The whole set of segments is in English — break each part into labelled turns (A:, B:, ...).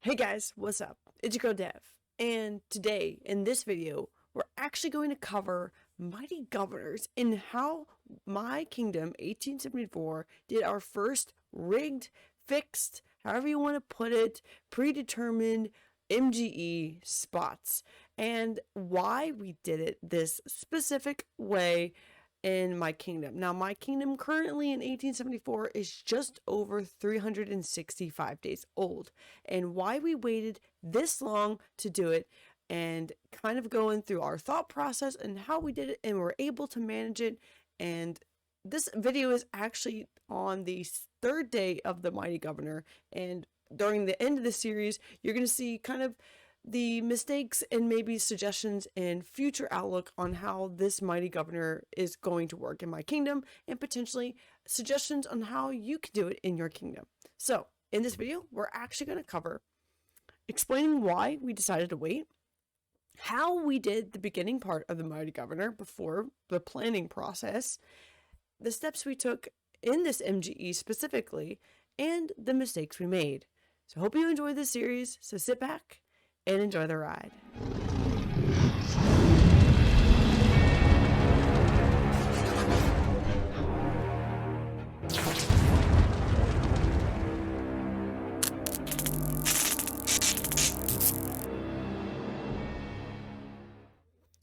A: Hey guys, what's up? It's your girl Dev, and today in this video, we're actually going to cover mighty governors and how my kingdom 1874 did our first rigged, fixed, however you want to put it, predetermined MGE spots, and why we did it this specific way in my kingdom. Now, my kingdom currently in 1874 is just over 365 days old. And why we waited this long to do it, and kind of going through our thought process and how we did it and we're able to manage it. And this video is actually on the third day of the Mighty Governor. And during the end of the series, you're going to see kind of the mistakes and maybe suggestions and future outlook on how this mighty governor is going to work in my kingdom, and potentially suggestions on how you can do it in your kingdom. So in this video, we're actually going to cover explaining why we decided to wait, how we did the beginning part of the mighty governor before the planning process, the steps we took in this MGE specifically, and the mistakes we made. So I hope you enjoy this series. So sit back and enjoy the ride.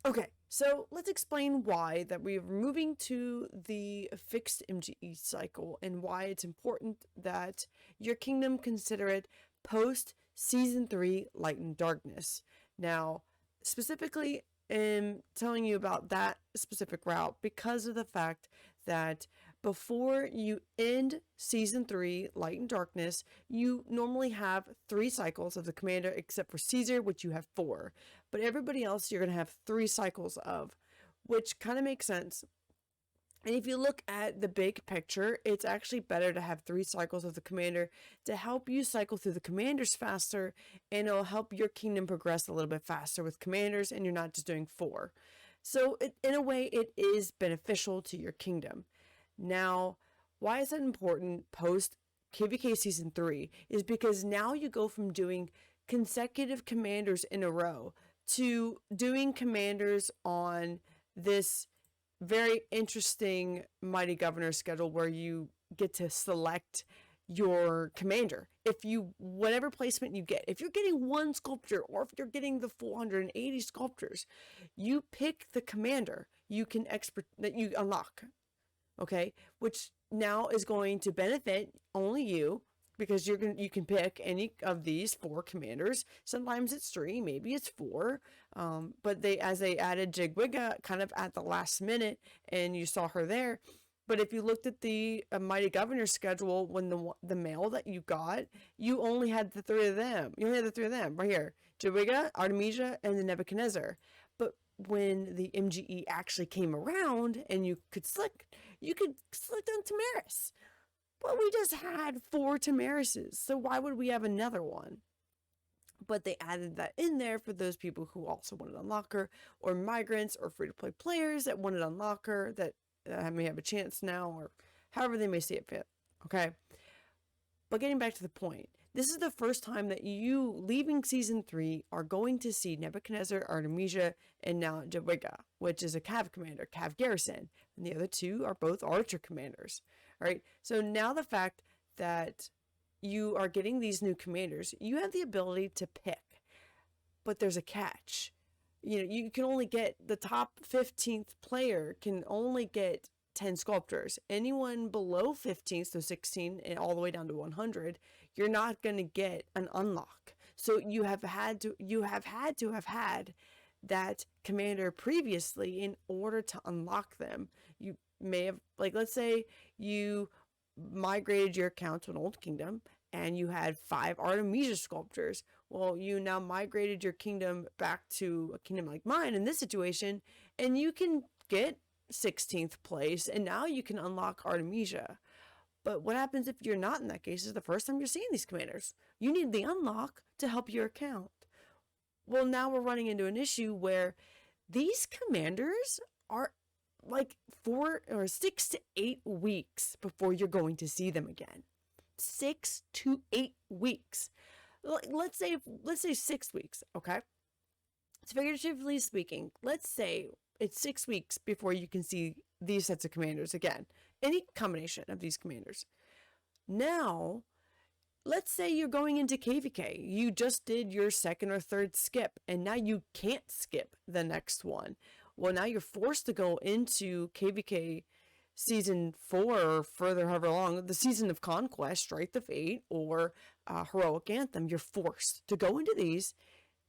A: Okay, so let's explain why that we're moving to the fixed MGE cycle and why it's important that your kingdom consider it post season 3 Light and Darkness. Now, specifically, I'm telling you about that specific route because of the fact that before you end season 3 Light and Darkness, you normally have 3 cycles of the commander, except for Caesar, which you have 4. But everybody else you're going to have 3 cycles of, which kind of makes sense. And if you look at the big picture, it's actually better to have 3 cycles of the commander to help you cycle through the commanders faster, and it'll help your kingdom progress a little bit faster with commanders, and you're not just doing 4. So in a way, it is beneficial to your kingdom. Now, why is that important post KVK season 3 is because now you go from doing consecutive commanders in a row to doing commanders on this very interesting mighty governor schedule where you get to select your commander. If you, whatever placement you get, if you're getting 1 sculpture or if you're getting the 480 sculptures, you pick the commander you can that you unlock. Okay, which now is going to benefit only you, because you can pick any of these 4 commanders. Sometimes it's 3, maybe it's 4. But as they added Jigwigga kind of at the last minute, and you saw her there. But if you looked at the Mighty Governor schedule, when the mail that you got, you only had the 3 of them. You only had the 3 of them right here: Jigwigga, Artemisia, and the Nebuchadnezzar. But when the MGE actually came around and you could select on Tamaris. But we just had 4 Tamarises, so why would we have another one? But they added that in there for those people who also wanted Unlocker, or migrants, or free-to-play players that wanted Unlocker that may have a chance now, or however they may see it fit. Okay? But getting back to the point, this is the first time that you, leaving season 3, are going to see Nebuchadnezzar, Artemisia, and now Jigwigga, which is a Cav commander, Cav garrison, and the other 2 are both archer commanders. All right, so now the fact that you are getting these new commanders, you have the ability to pick, but there's a catch. You know, you can only get the top 15th player can only get 10 sculptors. Anyone below 15, so 16 and all the way down to 100, you're not going to get an unlock. So you have had to have had that commander previously in order to unlock them. You may have, like, let's say you migrated your account to an old kingdom and you had 5 Artemisia sculptures. Well, you now migrated your kingdom back to a kingdom like mine in this situation, and you can get 16th place, and now you can unlock Artemisia. But what happens if you're not in that case? Is the first time you're seeing these commanders. You need the unlock to help your account. Well, now we're running into an issue where these commanders are like 4 or 6 to 8 weeks before you're going to see them again. 6 to 8 weeks. let's say 6 weeks, okay? So figuratively speaking, let's say it's 6 weeks before you can see these sets of commanders again, any combination of these commanders. Now, let's say you're going into KVK. You just did your second or third skip, and now you can't skip the next one. Well, now you're forced to go into KVK season 4 or further, however long, the season of Conquest, Strike the Fate, or Heroic Anthem. You're forced to go into these,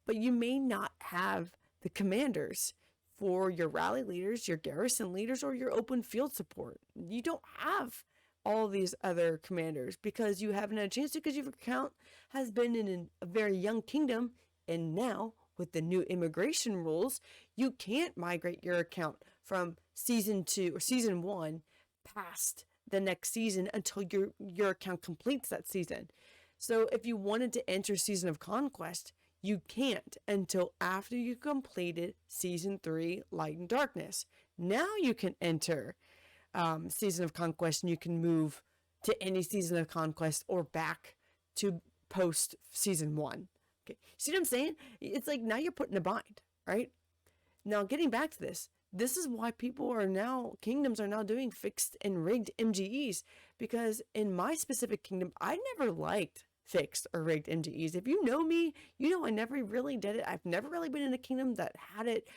A: but you may not have the commanders for your rally leaders, your garrison leaders, or your open field support. You don't have all these other commanders because you haven't had a chance to, because your account has been in a very young kingdom, and now with the new immigration rules, you can't migrate your account from season 2 or season 1 past the next season until your account completes that season. So if you wanted to enter Season of Conquest, you can't until after you completed Season 3 Light and Darkness. Now you can enter Season of Conquest, and you can move to any Season of Conquest or back to post Season 1. Okay, see what I'm saying? It's like now you're put in a bind, right? Now getting back to this is why kingdoms are now doing fixed and rigged MGEs, because in my specific kingdom, I never liked fixed or rigged MGEs. If you know me, you know I never really did it. I've never really been in a kingdom that had it.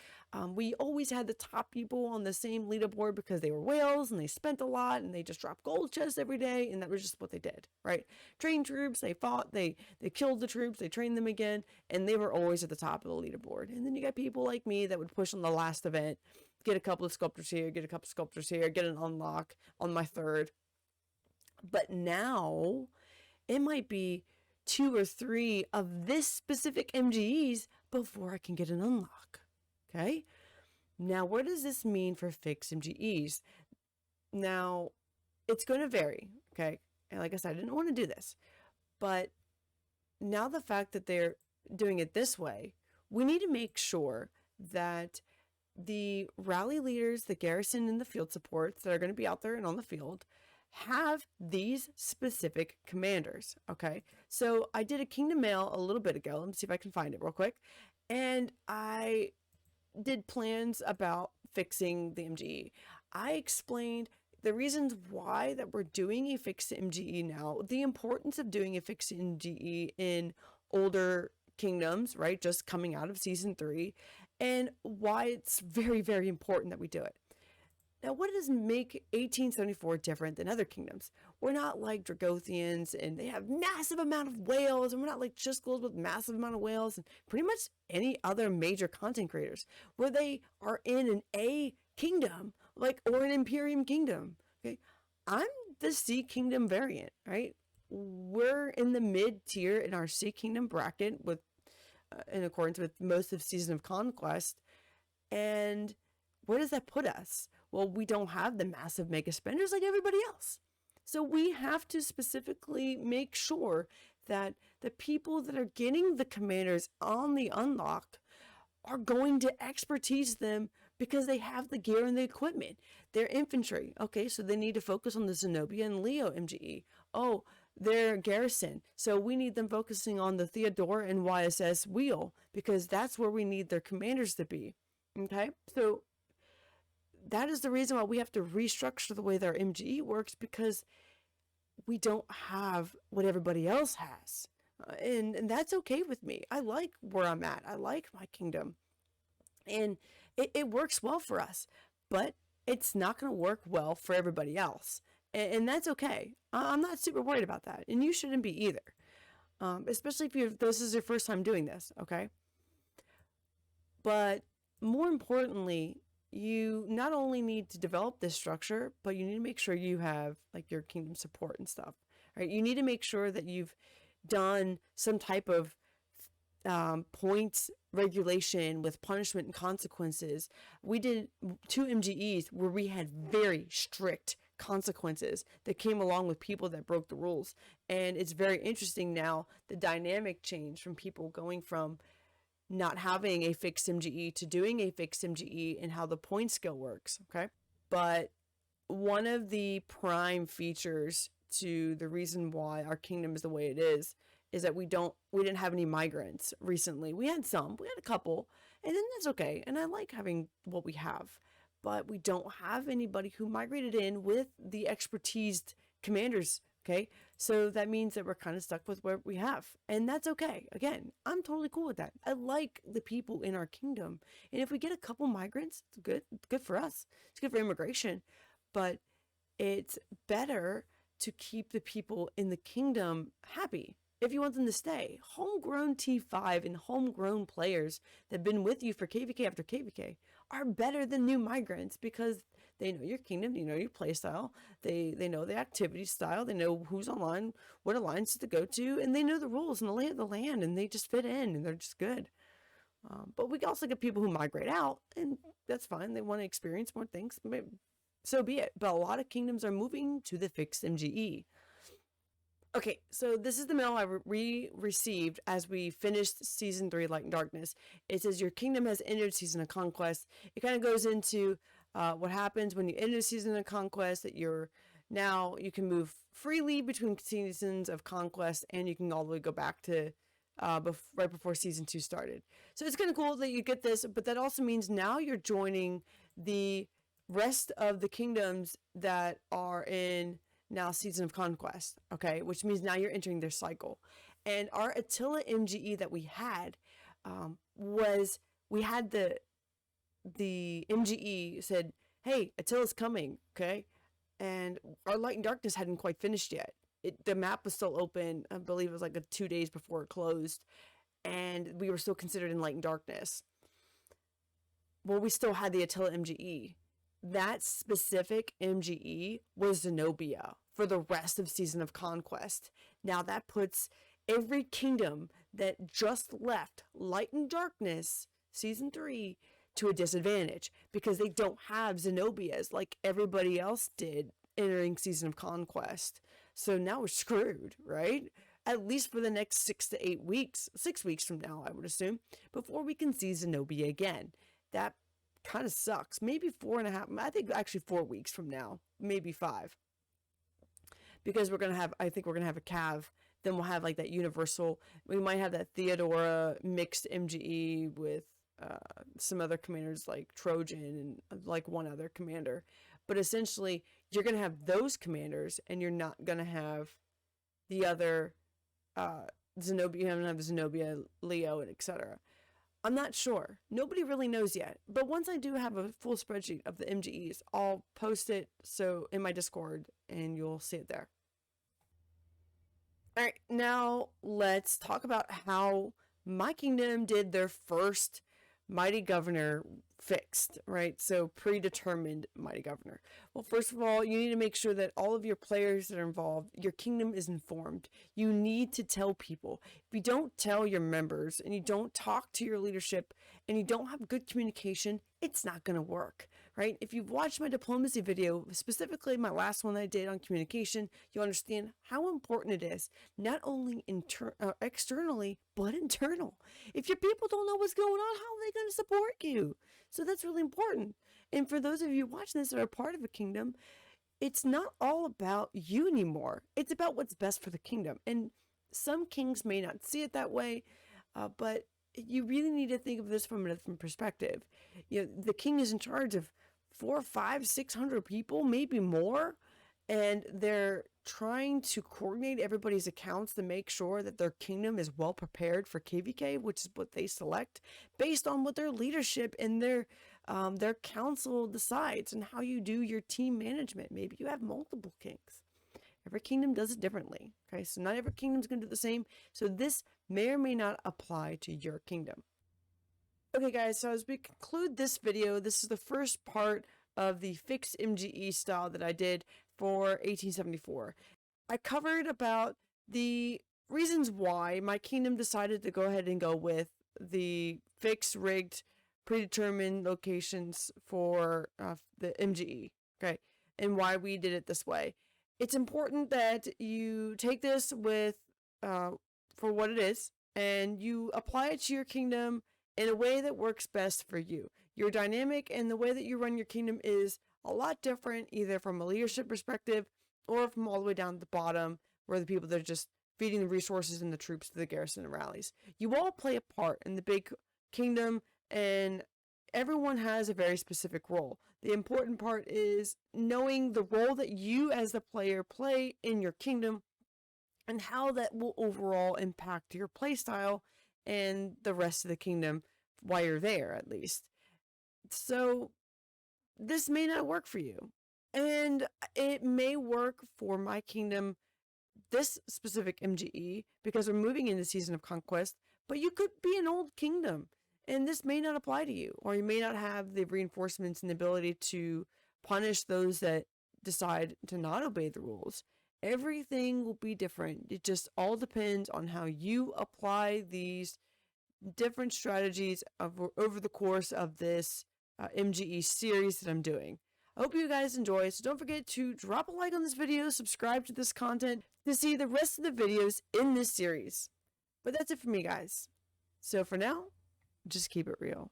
A: We always had the top people on the same leaderboard because they were whales and they spent a lot and they just dropped gold chests every day, and that was just what they did, right? Trained troops, they fought, they killed the troops, they trained them again, and they were always at the top of the leaderboard. And then you got people like me that would push on the last event, get a couple of sculptors here, get a couple of sculptors here, get an unlock on my third. But now it might be 2 or 3 of this specific MGEs before I can get an unlock. Okay. Now, what does this mean for fixed MGEs? Now, it's going to vary. Okay. And like I said, I didn't want to do this, but now the fact that they're doing it this way, we need to make sure that the rally leaders, the garrison, and the field supports that are going to be out there and on the field have these specific commanders. Okay. So I did a Kingdom Mail a little bit ago. Let me see if I can find it real quick. And I did plans about fixing the MGE. I explained the reasons why that we're doing a fixed MGE now, the importance of doing a fixed MGE in older kingdoms, right? Just coming out of season 3, and why it's very, very important that we do it. Now, what does make 1874 different than other kingdoms? We're not like Dragothians, and they have massive amount of whales, and we're not like Chisgulls with massive amount of whales, and pretty much any other major content creators, where they are in an A kingdom, or an Imperium kingdom. Okay, I'm the C kingdom variant, right? We're in the mid tier in our C kingdom bracket, with in accordance with most of Season of Conquest, and where does that put us? Well, we don't have the massive mega spenders like everybody else. So we have to specifically make sure that the people that are getting the commanders on the unlock are going to expertise them because they have the gear and the equipment. They're infantry. Okay, so they need to focus on the Zenobia and Leo MGE. Oh, they're garrison. So we need them focusing on the Theodora and YSS Wheel, because that's where we need their commanders to be. Okay, so that is the reason why we have to restructure the way that our MGE works, because we don't have what everybody else has. And that's okay with me. I like where I'm at. I like my kingdom. And it works well for us. But it's not going to work well for everybody else. And that's okay. I'm not super worried about that. And you shouldn't be either. Especially if this is your first time doing this, okay? But more importantly, you not only need to develop this structure, but you need to make sure you have your kingdom support and stuff, right? You need to make sure that you've done some type of points regulation with punishment and consequences. We did 2 MGEs where we had very strict consequences that came along with people that broke the rules. And it's very interesting now, the dynamic change from people going from not having a fixed MGE to doing a fixed MGE, and how the point scale works, okay? But one of the prime features to the reason why our kingdom is the way it is is that we didn't have any migrants recently. We had a couple, and then that's okay. And I like having what we have, but we don't have anybody who migrated in with the expertised commanders. Okay, so that means that we're kind of stuck with what we have, and that's okay. Again, I'm totally cool with that. I like the people in our kingdom, and if we get a couple migrants, it's good. It's good for us. It's good for immigration, but it's better to keep the people in the kingdom happy if you want them to stay. Homegrown T5 and homegrown players that have been with you for KVK after KVK are better than new migrants because they know your kingdom, they know your play style, they know the activity style, they know who's online, what alliances to go to, and they know the rules and the lay of the land, and they just fit in and they're just good. But we can also get people who migrate out, and that's fine. They want to experience more things. So be it. But a lot of kingdoms are moving to the Fixed MGE. Okay, so this is the mail I received as we finished Season 3, Light and Darkness. It says your kingdom has entered Season of Conquest. It kind of goes into what happens when you enter Season of Conquest, that you can move freely between seasons of Conquest, and you can all the way go back to right before Season 2 started. So it's kind of cool that you get this, but that also means now you're joining the rest of the kingdoms that are in now Season of Conquest, okay, which means now you're entering their cycle. And our Attila MGE that we had we had the MGE said, hey, Attila's coming, okay, and our Light and Darkness hadn't quite finished yet. The map was still open. I believe it was like 2 days before it closed, and we were still considered in Light and Darkness. Well, we still had the Attila MGE. That specific MGE was Zenobia for the rest of Season of Conquest. Now that puts every kingdom that just left Light and Darkness Season 3 to a disadvantage because they don't have Zenobias like everybody else did entering Season of Conquest. So now we're screwed, right? At least for the next 6 to 8 weeks, 6 weeks from now, I would assume, before we can see Zenobia again. That kind of sucks. Maybe 4.5, I think actually 4 weeks from now, maybe 5. Because I think we're going to have a Cav. Then we'll have like that universal, we might have that Theodora mixed MGE with some other commanders like Trojan and like one other commander. But essentially, you're going to have those commanders, and you're not going to have the other Zenobia, you're going to have Zenobia, Leo, and etc. I'm not sure. Nobody really knows yet. But once I do have a full spreadsheet of the MGEs, I'll post it in my Discord, and you'll see it there. All right, now let's talk about how my kingdom did their first Mighty Governor fixed, right? So predetermined Mighty Governor. Well, first of all, you need to make sure that all of your players that are involved, your kingdom is informed. You need to tell people. If you don't tell your members and you don't talk to your leadership and you don't have good communication, it's not going to work, right? If you've watched my diplomacy video, specifically my last one that I did on communication, you'll understand how important it is, not only externally, but internal. If your people don't know what's going on, how are they going to support you? So that's really important. And for those of you watching this that are part of a kingdom, it's not all about you anymore. It's about what's best for the kingdom. And some kings may not see it that way, but you really need to think of this from a different perspective. You know, the king is in charge of 400, 500, 600 people, maybe more, and they're trying to coordinate everybody's accounts to make sure that their kingdom is well prepared for KVK, which is what they select based on what their leadership and their council decides, and how you do your team management. Maybe you have multiple kings. Every kingdom does it differently. Okay, so not every kingdom's going to do the same. So this may or may not apply to your kingdom. Okay, guys, so as we conclude this video, this is the first part of the Fixed MGE style that I did for 1874. I covered about the reasons why my kingdom decided to go ahead and go with the fixed rigged predetermined locations for the MGE, okay, and why we did it this way. It's important that you take this with for what it is, and you apply it to your kingdom in a way that works best for you. Your dynamic and the way that you run your kingdom is a lot different, either from a leadership perspective or from all the way down to the bottom, where the people that are just feeding the resources and the troops to the garrison and rallies. You all play a part in the big kingdom, and everyone has a very specific role. The important part is knowing the role that you as the player play in your kingdom and how that will overall impact your playstyle and the rest of the kingdom while you're there, at least. So this may not work for you, and it may work for my kingdom, this specific MGE, because we're moving into Season of Conquest, but you could be an old kingdom and this may not apply to you, or you may not have the reinforcements and the ability to punish those that decide to not obey the rules. Everything will be different. It just all depends on how you apply these different strategies over the course of this MGE series that I'm doing. I hope you guys enjoy, so don't forget to drop a like on this video, subscribe to this content to see the rest of the videos in this series. But that's it for me, guys. So for now, just keep it real.